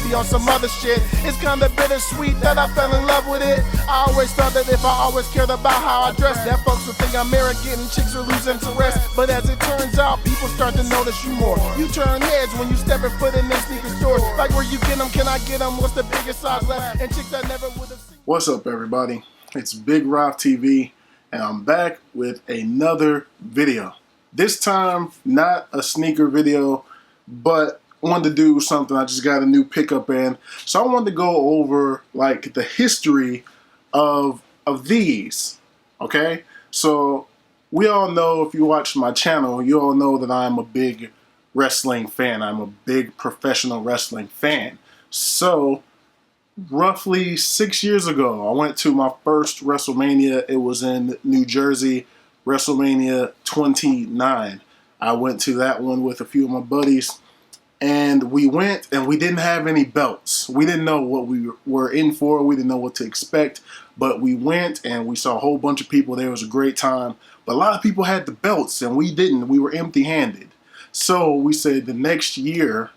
be on some other shit. It's kinda bittersweet that I fell in love with it. I always thought that if I always cared about how I dress, that folks would think I'm arrogant and chicks would lose interest. But as it turns out, people start to notice you more. You turn heads when you step a foot in them sneaker stores. Like, where you get them, can I get them? What's the biggest size left? And chicks that never would have seen. What's up, everybody? It's Big Rob TV, and I'm back with another video. This time, not a sneaker video, but wanted to do something. I just got a new pickup in, so I wanted to go over like the history of these. Okay, so we all know, if you watch my channel, you all know that I'm a big wrestling fan. I'm a big professional wrestling fan. So roughly 6 years ago, I went to my first WrestleMania. It was in New Jersey, WrestleMania 29. I went to that one with a few of my buddies, and we went and we didn't have any belts. We didn't know what we were in for. We didn't know what to expect, but we went and we saw a whole bunch of people there. It was a great time, but a lot of people had the belts and we didn't. We were empty-handed. So we said the next year,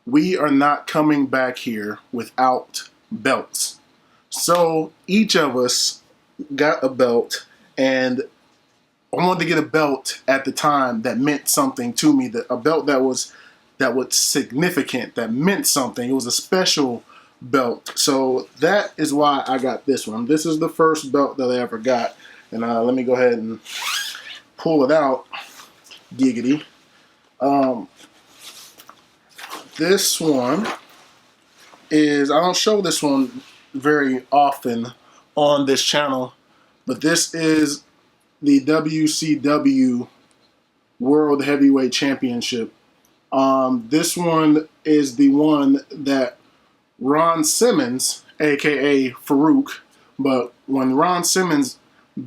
we are not coming back here without belts. So each of us got a belt, and I wanted to get a belt at the time that meant something to me, that a belt that was significant, that meant something. It was a special belt. So that is why I got this one. This is the first belt that I ever got, and let me go ahead and pull it out. Giggity. This one is, I don't show this one very often on this channel, but this is the WCW World Heavyweight Championship. This one is the one that Ron Simmons, aka Farouk, but when Ron Simmons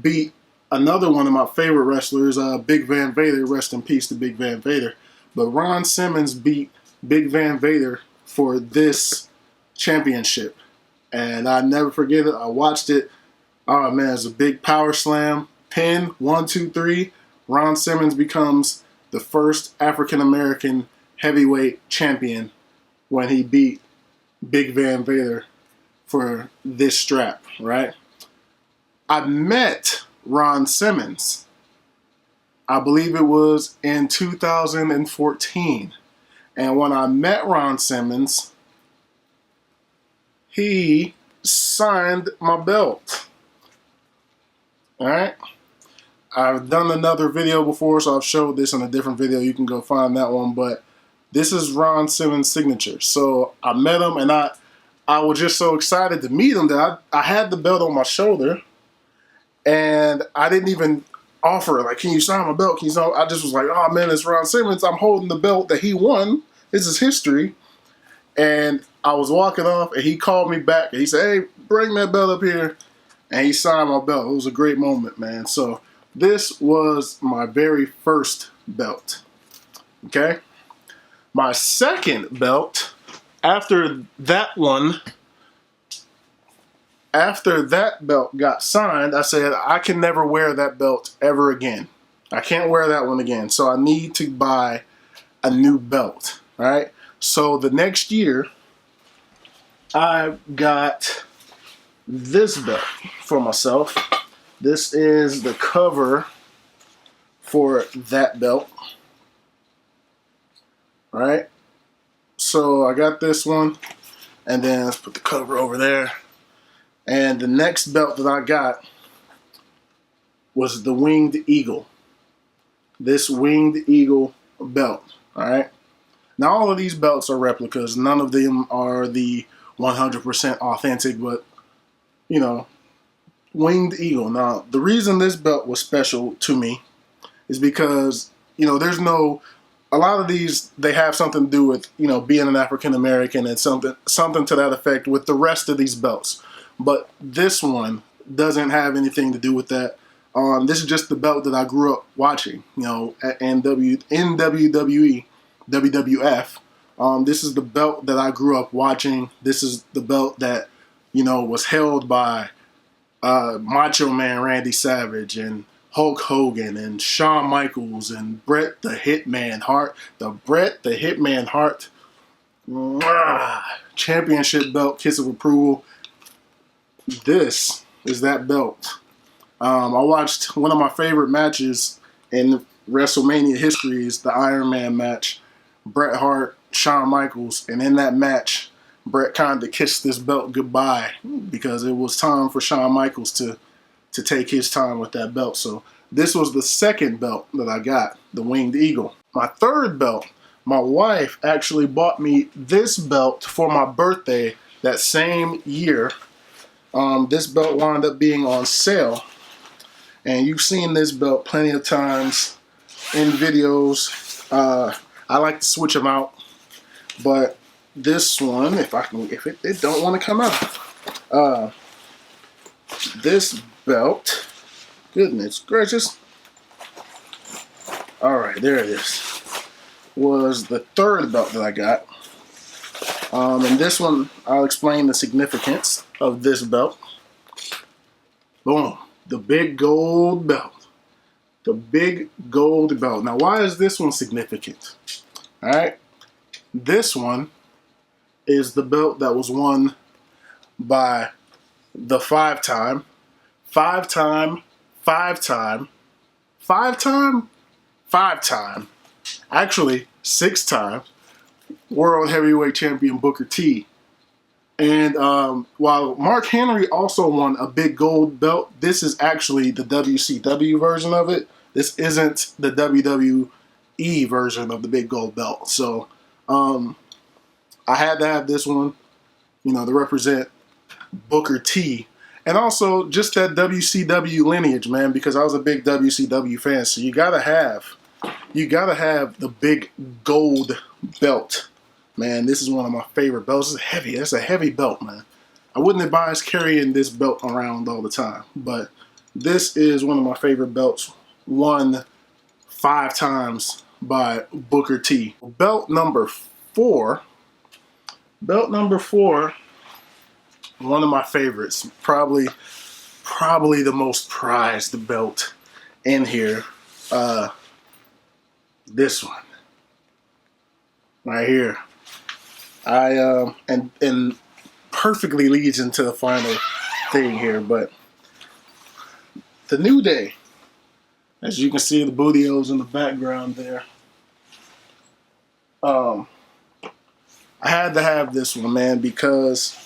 beat another one of my favorite wrestlers, Big Van Vader, rest in peace to Big Van Vader, but Ron Simmons beat Big Van Vader for this championship, and I never forget it. I watched it. Oh man, it's a big power slam, pin, 1, 2, 3. Ron Simmons becomes the first African American heavyweight champion when he beat Big Van Vader for this strap, right? I met Ron Simmons, I believe it was in 2014. And when I met Ron Simmons, he signed my belt. Alright? I've done another video before, so I've showed this in a different video. You can go find that one. But this is Ron Simmons' signature. So I met him, and I was just so excited to meet him that I had the belt on my shoulder. And I didn't even offer, like, can you sign my belt? Can you sign? I just was like, oh man, it's Ron Simmons. I'm holding the belt that he won. This is history. And I was walking off, and he called me back, and he said, hey, bring that belt up here. And he signed my belt. It was a great moment, man. So this was my very first belt. Okay? My second belt, after that belt got signed, I said, I can never wear that belt ever again. I can't wear that one again. So I need to buy a new belt, right? So the next year, I got this belt for myself. This is the cover for that belt, right? So I got this one, and then let's put the cover over there. And the next belt that I got was the Winged Eagle. This Winged Eagle belt, all right? Now, all of these belts are replicas. None of them are the 100% authentic, but, you know, Winged Eagle. Now, the reason this belt was special to me is because, you know, a lot of these, they have something to do with, you know, being an African American and something to that effect with the rest of these belts. But this one doesn't have anything to do with that. This is just the belt that I grew up watching, you know, in WWE, WWF. This is the belt that I grew up watching. This is the belt that, you know, was held by Macho Man Randy Savage and Hulk Hogan and Shawn Michaels and Bret the Hitman Hart. The Bret the Hitman Hart Mwah! Championship belt, kiss of approval. This is that belt. I watched one of my favorite matches in WrestleMania history is the Iron Man match, Bret Hart, Shawn Michaels, and in that match, Bret kind of kissed this belt goodbye because it was time for Shawn Michaels to take his time with that belt. So this was the second belt that I got, the Winged Eagle. My third belt, my wife actually bought me this belt for my birthday that same year. This belt wound up being on sale. And you've seen this belt plenty of times in videos. I like to switch them out. But this one, if it don't want to come out. This belt, goodness gracious. Alright, there it is. Was the third belt that I got. And this one, I'll explain the significance of this belt. Boom. The big gold belt. The big gold belt. Now, why is this one significant? Alright. This one is the belt that was won by the five-time, actually six-time World Heavyweight Champion Booker T. And while Mark Henry also won a big gold belt, this is actually the WCW version of it. This isn't the WWE version of the big gold belt. So I had to have this one, you know, to represent Booker T. And also just that WCW lineage, man, because I was a big WCW fan. So you gotta have the big gold belt. Man, this is one of my favorite belts. It's heavy. It's a heavy belt, man. I wouldn't advise carrying this belt around all the time, but this is one of my favorite belts, won 5 times by Booker T. Belt number 4. Belt number 4, one of my favorites. Probably the most prized belt in here. This one. Right here. And perfectly leads into the final thing here, but the New Day, as you can see the bootios in the background there. I had to have this one, man, because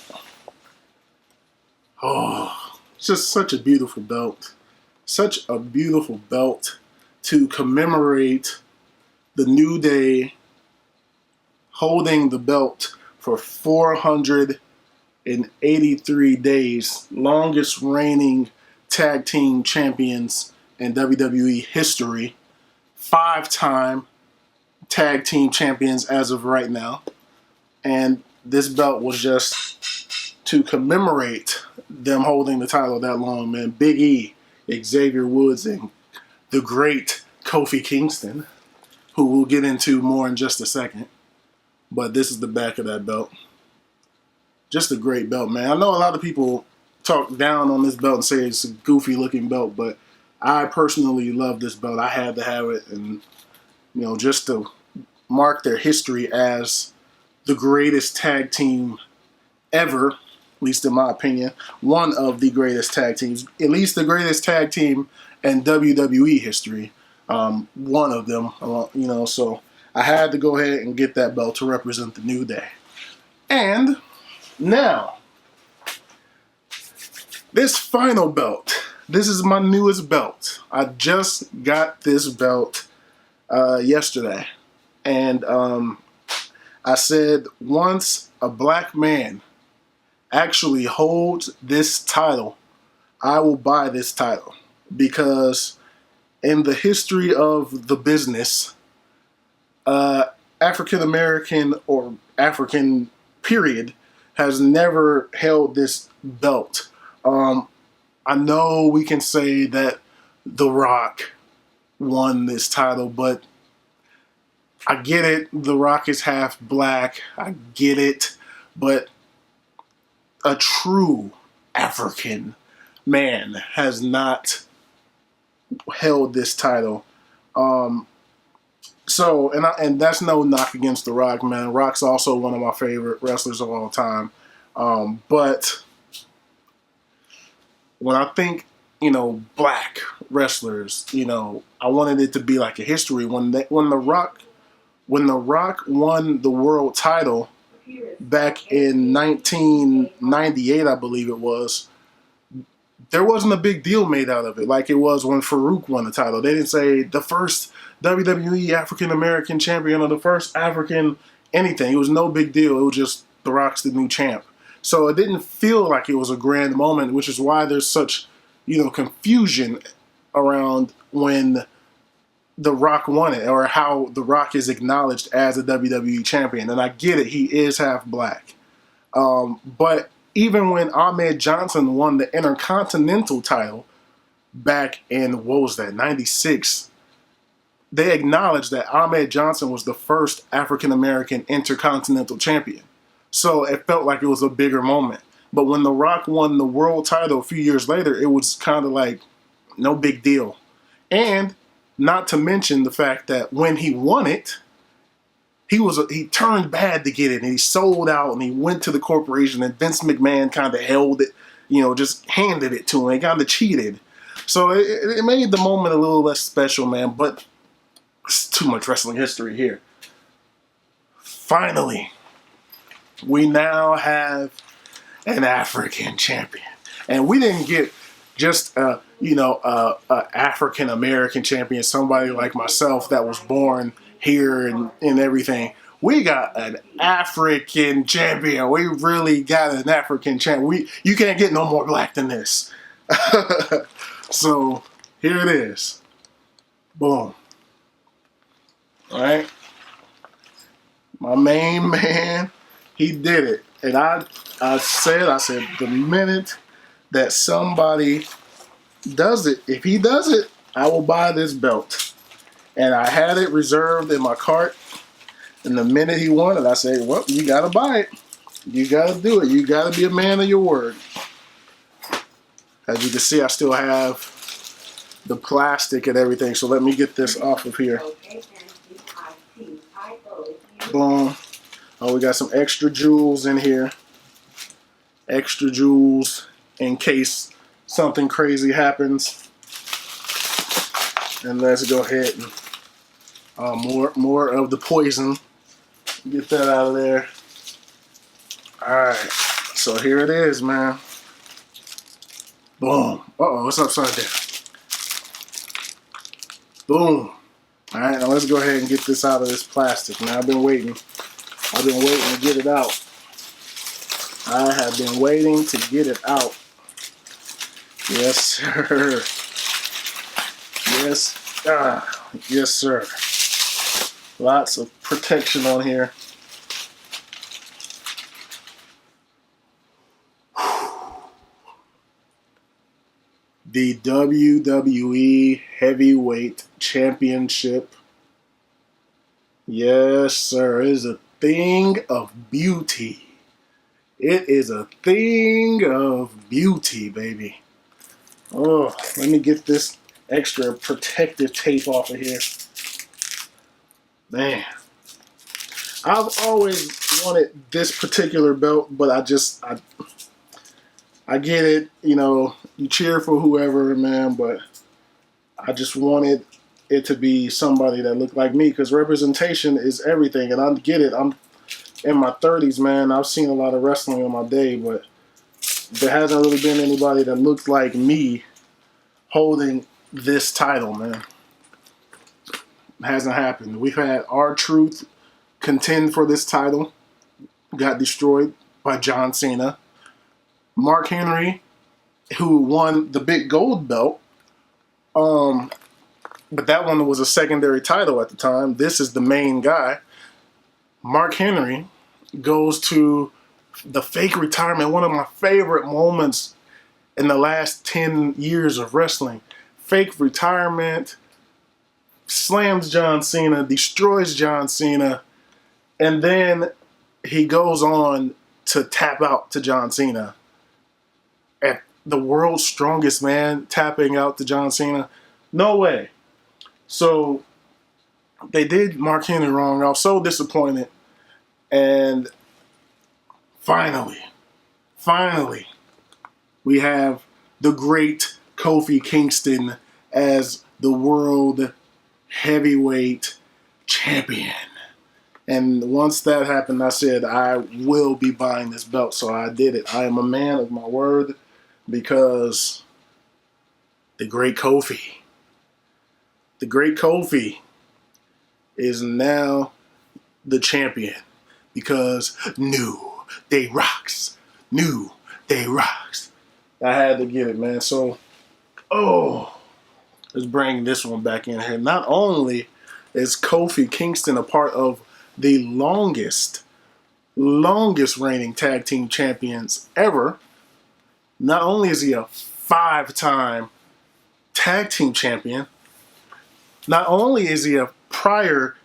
it's just such a beautiful belt. Such a beautiful belt to commemorate the New Day holding the belt for 483 days, longest reigning tag team champions in WWE history, 5-time tag team champions as of right now. And this belt was just to commemorate them holding the title that long, man. Big E, Xavier Woods, and the great Kofi Kingston, who we'll get into more in just a second. But this is the back of that belt. Just a great belt, man. I know a lot of people talk down on this belt and say it's a goofy looking belt, but I personally love this belt. I had to have it, and you know, just to mark their history as the greatest tag team ever, at least in my opinion, one of the greatest tag teams, at least the greatest tag team in WWE history. One of them, you know, so I had to go ahead and get that belt to represent the New Day. And now, this final belt, this is my newest belt. I just got this belt yesterday. And I said, once a black man actually holds this title, I will buy this title. Because in the history of the business, African American or African period has never held this belt. I know we can say that The Rock won this title, but I get it. The Rock is half black. I get it. But a true African man has not held this title. So, and that's no knock against The Rock, man. Rock's also one of my favorite wrestlers of all time. But when I think, black wrestlers, I wanted it to be like a history. When The Rock won the world title back in 1998, I believe it was, there wasn't a big deal made out of it like it was when Farouk won the title. They didn't say the first WWE African American champion or the first African anything. It was no big deal. It was just The Rock's the new champ. So it didn't feel like it was a grand moment, which is why there's such, confusion around when The Rock won it or how The Rock is acknowledged as a WWE champion. And I get it. He is half black. But even when Ahmed Johnson won the Intercontinental title back in, what was that, 96, they acknowledged that Ahmed Johnson was the first African-American Intercontinental champion. So it felt like it was a bigger moment. But when The Rock won the world title a few years later, it was kind of like no big deal. And not to mention the fact that when he won it, he turned bad to get it, and he sold out, and he went to the corporation, and Vince McMahon kind of held it, just handed it to him. He kind of cheated. So it made the moment a little less special, man, but it's too much wrestling history here. Finally, we now have an African champion. And we didn't get just a African American champion, somebody like myself that was born here and everything. We got an African champion. We really got an African champion. You can't get no more black than this. So here it is. Boom. All right. My main man, he did it. And I said the minute that somebody does it, if he does it, I will buy this belt. And I had it reserved in my cart. And the minute he won it, I said, well, you got to buy it. You got to do it. You got to be a man of your word. As you can see, I still have the plastic and everything. So let me get this off of here. Boom. Oh, we got some extra jewels in here. Extra jewels in case something crazy happens. And let's go ahead and more of the poison. Get that out of there. Alright. So here it is, man. Boom. Uh-oh, it's upside down. Boom. Alright, now let's go ahead and get this out of this plastic. Now I've been waiting to get it out. I have been waiting to get it out. Yes, sir. Yes. Yes, sir. Lots of protection on here. The WWE Heavyweight Championship. Yes, sir. It is a thing of beauty. It is a thing of beauty, baby. Oh, let me get this extra protective tape off of here. Man. I've always wanted this particular belt, but I get it, you cheer for whoever, man, but I just wanted it to be somebody that looked like me, because representation is everything, and I get it. I'm in my 30s, man. I've seen a lot of wrestling in my day, but there hasn't really been anybody that looked like me holding this title, man. It hasn't happened. We've had R-Truth contend for this title, got destroyed by John Cena. Mark Henry, who won the big gold belt, but that one was a secondary title at the time. This is the main guy. Mark Henry goes to the fake retirement, one of my favorite moments in the last 10 years of wrestling. Fake retirement, slams John Cena, destroys John Cena, and then he goes on to tap out to John Cena. And the world's strongest man tapping out to John Cena? No way. So they did Mark Henry wrong. I was so disappointed. And finally, we have the great Kofi Kingston as the world heavyweight champion. And once that happened, I said, I will be buying this belt. So I did it. I am a man of my word because the great Kofi is now the champion because New Day rocks. New Day rocks. I had to get it, man. So, let's bring this one back in here. Not only is Kofi Kingston a part of the longest reigning tag team champions ever, not only is he a 5-time tag team champion, not only is he a prior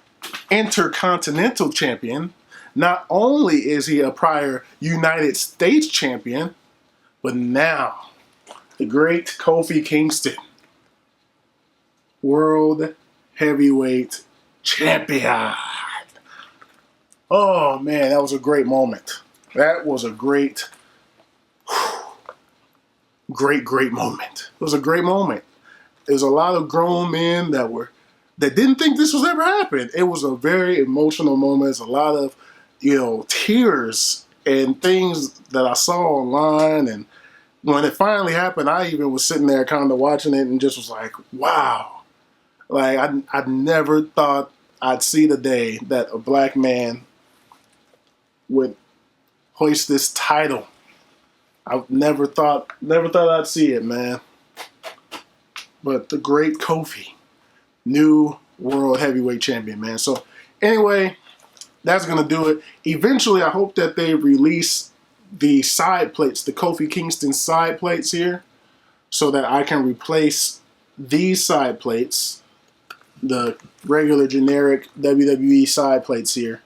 intercontinental champion, not only is he a prior United States champion, but now the great Kofi Kingston, world heavyweight champion. Oh man, that was a great moment. That was a great moment. It was a great moment. There's a lot of grown men that didn't think this was ever happening. It was a very emotional moment. There's a lot of, tears and things that I saw online. And when it finally happened, I even was sitting there kind of watching it and just was like, wow. Like I never thought I'd see the day that a black man would hoist this title. I never thought I'd see it, man. But the great Kofi, new world heavyweight champion, man. So anyway, that's going to do it. Eventually, I hope that they release the side plates, the Kofi Kingston side plates here, so that I can replace these side plates, the regular generic WWE side plates here.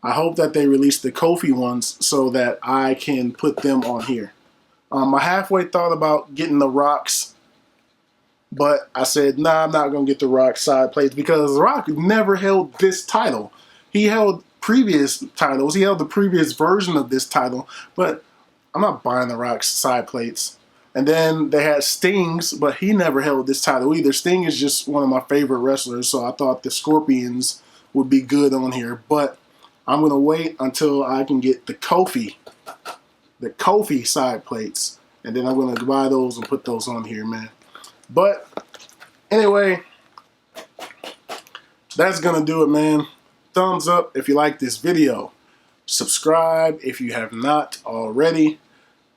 I hope that they release the Kofi ones so that I can put them on here. I halfway thought about getting the Rock's, but I said, nah, I'm not going to get the Rock side plates because The Rock never held this title. He held previous titles. He held the previous version of this title, but I'm not buying The Rock's side plates. And then they had Sting's, but he never held this title either. Sting is just one of my favorite wrestlers, so I thought the Scorpions would be good on here. But I'm going to wait until I can get the Kofi side plates, and then I'm going to buy those and put those on here, man. But anyway, that's going to do it, man. Thumbs up if you like this video. Subscribe if you have not already.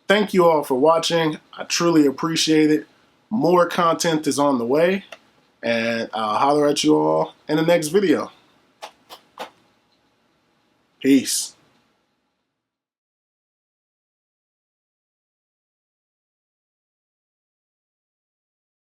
Thank you all for watching. I truly appreciate it. More content is on the way, and I'll holler at you all in the next video. Peace.